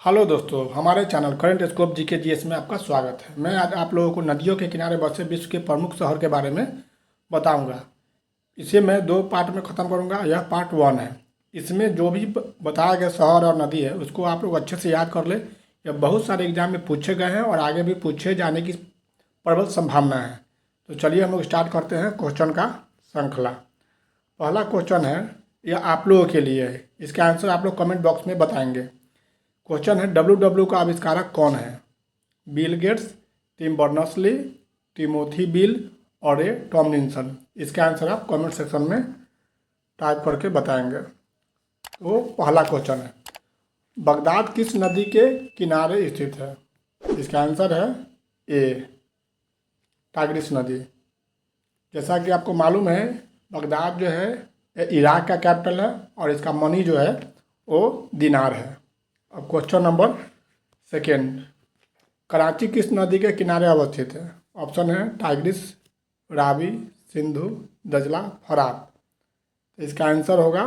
Hello दोस्तों, हमारे channel current scope GK GS में आपका स्वागत है। मैं आज आप लोगों को नदियों के किनारे बसे विश्व के प्रमुख शहर के बारे में बताऊंगा। इसे मैं दो पार्ट में ख़त्म करूंगा। यह पार्ट 1 है। इसमें जो भी बताया गया शहर और नदी है उसको आप लोग अच्छे से याद कर ले। यह बहुत सारे एग्जाम में पूछे गए हैं और आगे भी पूछे जाने की प्रबल संभावना है। तो चलिए हम लोग स्टार्ट करते हैं क्वेश्चन का श्रृंखला। पहला क्वेश्चन है, यह आप लोगों के लिए है। इसका आंसर आप लोग कमेंट बॉक्स में बताएंगे। क्वेश्चन है, डब्ल्यू का आविष्कारक कौन है? Bill Gates, Tim Berners-Lee, Timothy Bill और रे टॉमलिंसन। इसका आंसर आप कमेंट सेक्शन में टाइप करके बताएंगे। तो पहला क्वेश्चन है, बगदाद किस नदी के किनारे स्थित है? इसका आंसर है ए, टाग्रिस नदी। जैसा कि आपको मालूम है, बगदाद जो है इराक का कैपिटल है और इसका मनी जो है वो दिनार है। अब क्वेश्चन नंबर सेकेंड, कराची किस नदी के किनारे अवस्थित है? ऑप्शन है टाइग्रिस, रावी, सिंधु, दजला, फरात। इसका आंसर होगा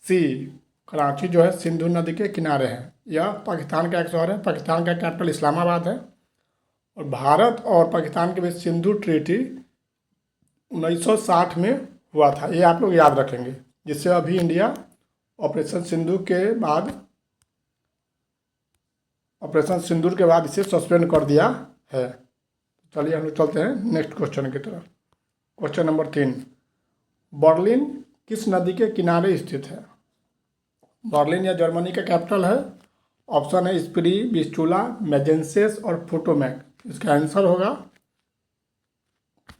सी, कराची जो है सिंधु नदी के किनारे है। यह पाकिस्तान का एक शहर है। पाकिस्तान का कैपिटल इस्लामाबाद है और भारत और पाकिस्तान के बीच सिंधु ट्रीटी 1960 में हुआ था। ये आप लोग याद रखेंगे, जिससे अभी इंडिया ऑपरेशन सिंदूर के बाद इसे सस्पेंड कर दिया है। चलिए हम लोग चलते हैं नेक्स्ट क्वेश्चन की तरफ। क्वेश्चन नंबर 3, बर्लिन किस नदी के किनारे स्थित है? बर्लिन या जर्मनी का कैपिटल है। ऑप्शन है स्प्री, विस्चूला, मैजेंसेस और पोटोमैक। इसका आंसर होगा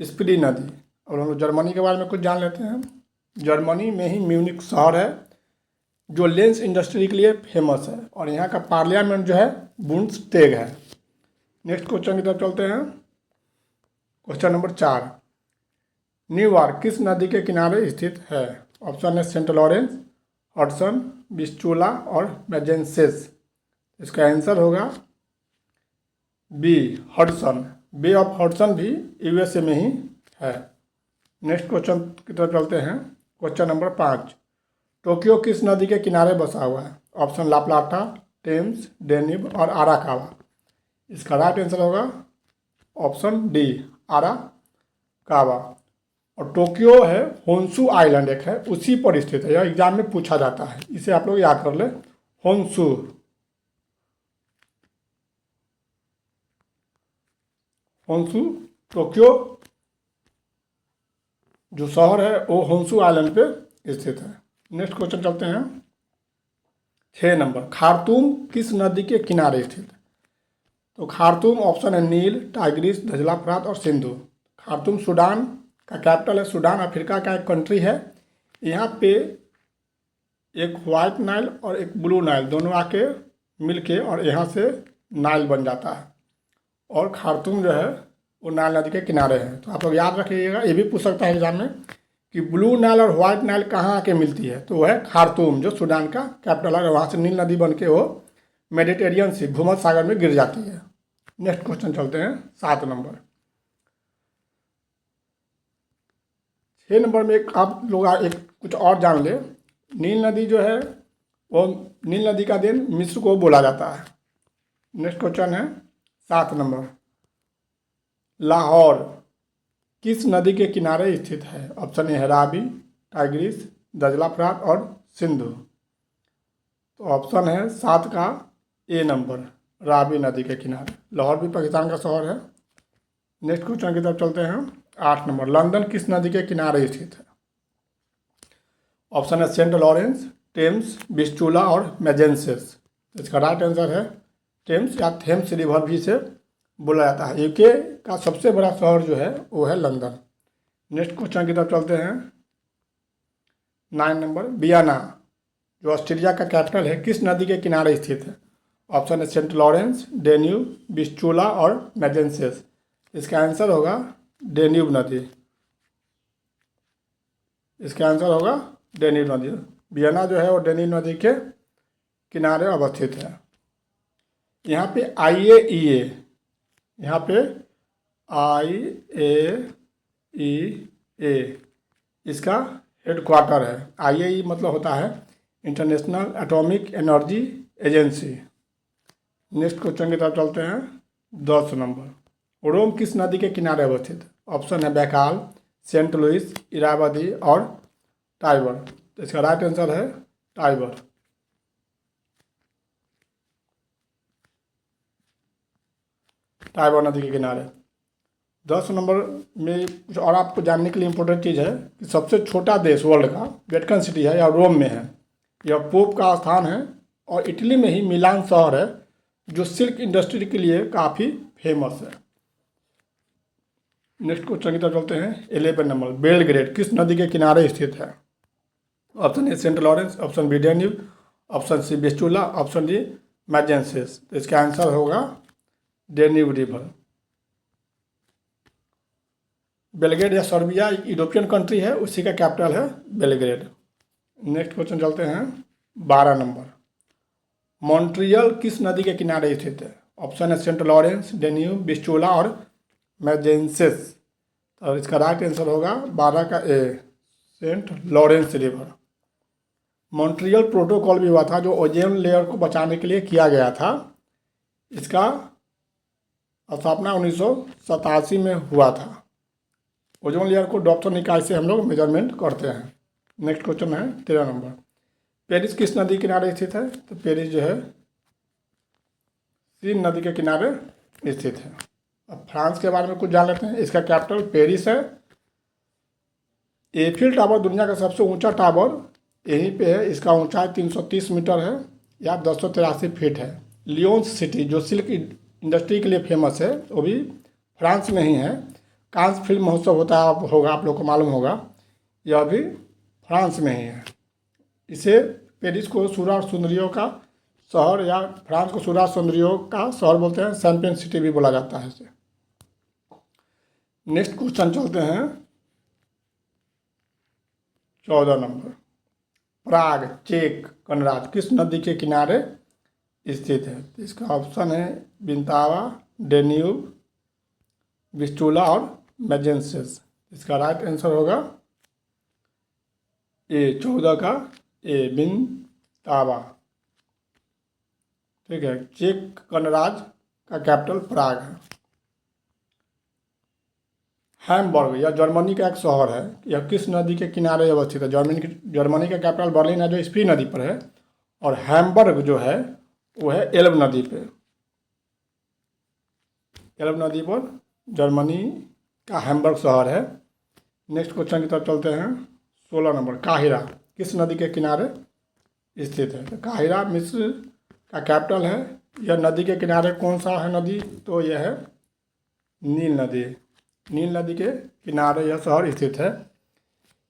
स्प्री नदी। और हम लोग जर्मनी के बारे में कुछ जान लेते हैं। जर्मनी में ही म्यूनिक शहर है जो लेंस इंडस्ट्री के लिए फेमस है और यहाँ का पार्लियामेंट जो है बुंडस्टैग है। नेक्स्ट क्वेश्चन की तरफ चलते हैं। क्वेश्चन नंबर 4, न्यूयॉर्क किस नदी के किनारे स्थित है? ऑप्शन है सेंट लॉरेंस, हडसन, विस्चूला और मैजेंसेस। इसका आंसर होगा B, Hudson. Bay of Hudson भी यूएसए में ही है। नेक्स्ट क्वेश्चन की तरफ चलते हैं। क्वेश्चन नंबर 5, टोक्यो किस नदी के किनारे बसा हुआ है? ऑप्शन ला प्लाटा, टेम्स, डेन्यूब और आराकावा। इसका राइट आंसर होगा ऑप्शन डी, आराकावा। और टोक्यो है होन्शु आइलैंड एक है, उसी पर स्थित है। यह एग्जाम में पूछा जाता है, इसे आप लोग याद कर ले। होन्शु टोक्यो जो शहर है वो होन्शु आइलैंड पे स्थित है। नेक्स्ट क्वेश्चन चलते हैं। 6 नंबर, खार्तूम किस नदी के किनारे स्थित है? तो खार्तूम ऑप्शन है नील, टाइग्रिस, धजला, फरात और सिंधु। खार्तूम सूडान का कैपिटल है। सूडान अफ्रीका का एक कंट्री है। यहाँ पे एक वाइट नाइल और एक ब्लू नाइल दोनों आके मिलके और यहाँ से नाइल बन जाता है और खार्तूम जो है वो नाइल नदी के किनारे है। तो आप लोग याद रखिएगा, ये भी पूछ सकता है एग्जाम में कि ब्लू नाइल और व्हाइट नाइल कहाँ आके मिलती है। तो वो है खार्तूम, जो सूडान का कैपिटल है। वहाँ से नील नदी बन के वो मेडिटेरियन सी, भूमध्य सागर में गिर जाती है। नेक्स्ट क्वेश्चन चलते हैं 7 नंबर। 6 नंबर में आप लोग एक कुछ और जान ले। नील नदी जो है वो नील नदी का देन मिस्र को बोला जाता है। नेक्स्ट क्वेश्चन है 7 नंबर, लाहौर किस नदी के किनारे स्थित है? ऑप्शन है रावी, टाइग्रिस, दजला, फरात और सिंधु। तो ऑप्शन है 7 का ए नंबर, रावी नदी के किनारे। लाहौर भी पाकिस्तान का शहर है। नेक्स्ट क्वेश्चन की तरफ चलते हैं। 8 नंबर, लंदन किस नदी के किनारे स्थित है? ऑप्शन है सेंट लॉरेंस, टेम्स, विस्चूला और मैजेंसेस। इसका राइट आंसर है टेम्स या थेम्स रिवर भी से बोला जाता है। यूके का सबसे बड़ा शहर जो है वो है लंदन। नेक्स्ट क्वेश्चन की तरफ चलते हैं। 9 नंबर, वियना जो ऑस्ट्रिया का कैपिटल है किस नदी के किनारे स्थित है? ऑप्शन है सेंट लॉरेंस, डेन्यूब, विस्चूला और मैजेंसेस। इसका आंसर होगा डेन्यूब नदी। इसका आंसर होगा डेन्यूब नदी। वियना जो है वो डेन्यूब नदी के किनारे अवस्थित है। यहाँ पे IAEA, यहाँ पे IAEA इसका हेडक्वार्टर है। IAEA मतलब होता है international atomic energy agency. Next question की तरफ चलते हैं। 10 नंबर, रोम किस नदी के किनारे अवस्थित है? ऑप्शन है बैकाल, सेंट लुइस, इरावदी और टाइबर। तो इसका राइट आंसर है टाइबर। टाइबर नदी के किनारे। 10 नंबर में कुछ और आपको जानने के लिए इम्पोर्टेंट चीज़ है कि सबसे छोटा देश वर्ल्ड का वेटिकन सिटी है या रोम में है। यह पोप का स्थान है और इटली में ही मिलान शहर है जो सिल्क इंडस्ट्री के लिए काफ़ी फेमस है। नेक्स्ट क्वेश्चन की तरफ चलते हैं। 11 नंबर, बेलग्रेड किस नदी के किनारे स्थित है? Option A Saint Lawrence, option B Danube, option C Vistula, option D मैजेंसिस। तो इसका आंसर होगा डेन्यूब रिवर। बेलग्रेड या सर्बिया यूरोपियन कंट्री है, उसी का कैपिटल है बेलग्रेड। नेक्स्ट क्वेश्चन चलते हैं। 12 नंबर, मॉन्ट्रियल किस नदी के किनारे स्थित है? ऑप्शन है सेंट लॉरेंस, डेन्यूब, विस्टुला और मैजेंसिस। और इसका राइट आंसर होगा 12 का A, Saint Lawrence river. Montreal protocol भी हुआ था जो ओजोन लेयर को बचाने के लिए किया गया था। इसका स्थापना 1987 में हुआ था। ओजोन लेयर को डॉप्सन इकाई से हम लोग मेजरमेंट करते हैं। नेक्स्ट क्वेश्चन है 13 नंबर, पेरिस किस नदी के किनारे स्थित है? तो पेरिस जो है सीन नदी के किनारे स्थित है। अब फ्रांस के बारे में कुछ जान लेते हैं। इसका कैपिटल पेरिस है। एफिल टावर दुनिया का सबसे ऊंचा टावर यहीं पे है। इसका ऊंचाई 330 मीटर है या 283 फीट है। लियोन्स सिटी जो सिल्क इंडस्ट्री के लिए फेमस है वो भी फ्रांस में ही है। कांस फिल्म महोत्सव होगा, आप लोग को मालूम होगा, यह भी फ्रांस में ही है। इसे पेरिस को सूर्य सुंदरियों का शहर या फ्रांस को सूर्य सुंदरियों का शहर बोलते हैं। चैंपियन सिटी भी बोला जाता है इसे। नेक्स्ट क्वेश्चन चलते हैं। 14 नंबर, प्राग चेक गणराज्य किस नदी के किनारे स्थित है? तो इसका ऑप्शन है विंतावा, डेन्यूब, विस्टुला और मैजेंसिस। इसका राइट आंसर होगा ए, 14 का ए, विंतावा। ठीक है। चेक गणराज्य का कैपिटल प्राग है। हैम्बर्ग यह जर्मनी का एक शहर है। यह किस नदी के किनारे अवस्थित है? जर्मनी का कैपिटल बर्लिन है जो स्पी नदी पर है। और हैम्बर्ग जो है वो है एल्ब नदी पे। एल्ब नदी पर जर्मनी का हैम्बर्ग शहर है। नेक्स्ट क्वेश्चन की तरफ चलते हैं। 16 नंबर, काहिरा किस नदी के किनारे स्थित है? तो काहिरा मिस्र का कैपिटल है। यह नदी के किनारे कौन सा है नदी? तो यह है नील नदी। नील नदी के किनारे यह शहर स्थित है।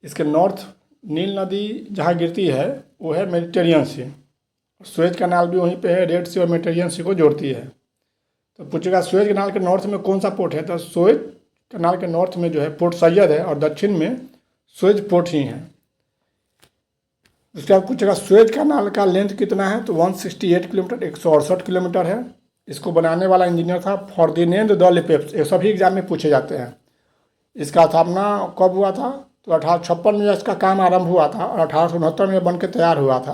इसके नॉर्थ नील नदी जहाँ गिरती है वो है मेडिटेरियन सी। सुएज कैनाल भी वहीं पे है, रेड सी और मेडिटेरियन सी को जोड़ती है। तो पूछेगा सुएज कैनाल के नॉर्थ में कौन सा पोर्ट है? तो सुएज कैनाल के नॉर्थ में जो है पोर्ट सैयद है और दक्षिण में सुएज पोर्ट ही है। उसके बाद पूछेगा सुएज कैनाल का लेंथ कितना है? तो 168 किलोमीटर, 168 किलोमीटर है। इसको बनाने वाला इंजीनियर था फर्दिनेंद द लेपेप्स। ये सभी एग्जाम में पूछे जाते हैं। इसका स्थापना कब हुआ था? तो 1856 में इसका काम आरंभ हुआ था और 1869 में बन के तैयार हुआ था।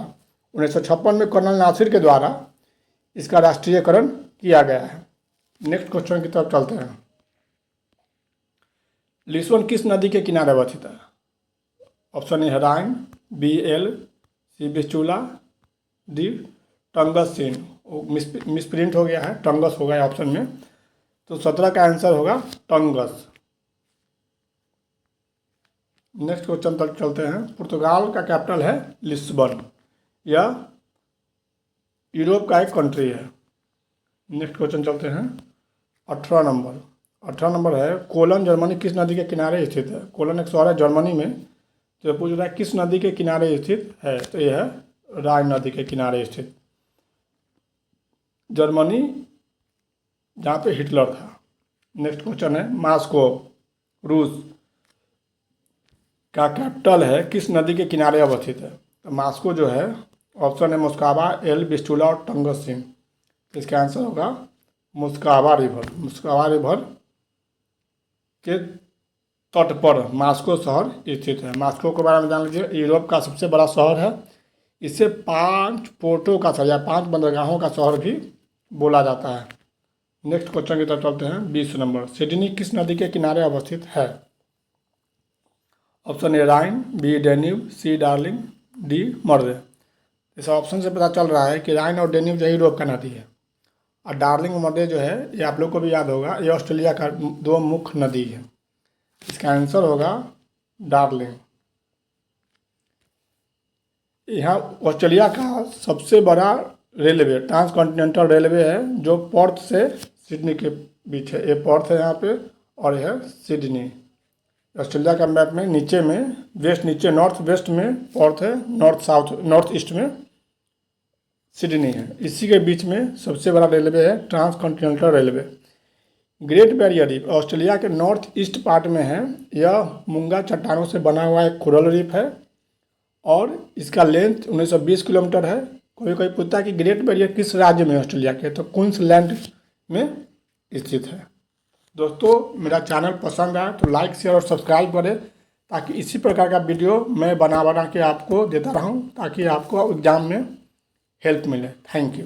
1956 में कर्नल नासिर के द्वारा इसका राष्ट्रीयकरण किया गया है। नेक्स्ट क्वेश्चन की तरफ चलते हैं। लिस्बन किस नदी के किनारे अवस्थित है? ऑप्शन ए है Rhine, B Elbe, C Vistula, D Tagus Seine. Misprint हो गया है, टंगस हो गया ऑप्शन में। तो 17 का आंसर होगा टंगस। नेक्स्ट क्वेश्चन तक चलते हैं। पुर्तगाल का कैपिटल है लिस्बन। यह यूरोप का एक कंट्री है। नेक्स्ट क्वेश्चन चलते हैं। 18 नंबर। 18 नंबर है कोलन जर्मनी किस नदी के किनारे स्थित है? कोलन एक शहर है जर्मनी में। तो पूछ रहा है किस नदी के किनारे स्थित है? तो यह है राइन नदी के किनारे स्थित जर्मनी, जहाँ पे हिटलर था। नेक्स्ट क्वेश्चन है मॉस्को रूस का कैपिटल है किस नदी के किनारे अवस्थित है? तो मॉस्को जो है ऑप्शन है मुस्काबा, एल, विस्टुला और टंगस सीन। इसका आंसर होगा मुस्काबा रिवर। मुस्काबा रिवर के तट पर मॉस्को शहर स्थित है। मॉस्को के बारे में जान लीजिए, यूरोप का सबसे बड़ा शहर है। इसे 5 पोर्टों का शहर या 5 बंदरगाहों का शहर भी बोला जाता है। नेक्स्ट क्वेश्चन की तरफ चलते हैं। 20 नंबर, सिडनी किस नदी के किनारे अवस्थित है? Option A Rhine, B Danube, C Darling, D मर्दे। इस ऑप्शन से पता चल रहा है कि राइन और डेन्यूब जो यूरोप का नदी है, और डार्लिंग मर्दे जो है ये आप लोग को भी याद होगा, ये ऑस्ट्रेलिया का 2 मुख्य नदी है। इसका आंसर होगा डार्लिंग। यहाँ ऑस्ट्रेलिया का सबसे बड़ा रेलवे ट्रांसकॉन्टिनेंटल रेलवे है जो पर्थ से सिडनी के बीच है। ये पर्थ है यहाँ पे और यह है सिडनी। ऑस्ट्रेलिया का मैप में नीचे में वेस्ट, नीचे नॉर्थ वेस्ट में पर्थ है, नॉर्थ साउथ नॉर्थ ईस्ट में सिडनी है। इसी के बीच में सबसे बड़ा रेलवे है transcontinental railway. Great Barrier Reef Australia के नॉर्थ ईस्ट पार्ट में है। यह मूंगा चट्टानों से बना हुआ एक कोरल रीफ है और इसका लेंथ 1920 किलोमीटर है। कोई कोई पूछता है कि ग्रेट बैरियर किस राज्य में ऑस्ट्रेलिया के, तो क्वींसलैंड में स्थित है। दोस्तों, मेरा चैनल पसंद आए तो लाइक शेयर और सब्सक्राइब करें ताकि इसी प्रकार का वीडियो मैं बना के आपको देता रहूं ताकि आपको एग्ज़ाम में हेल्प मिले। Thank you.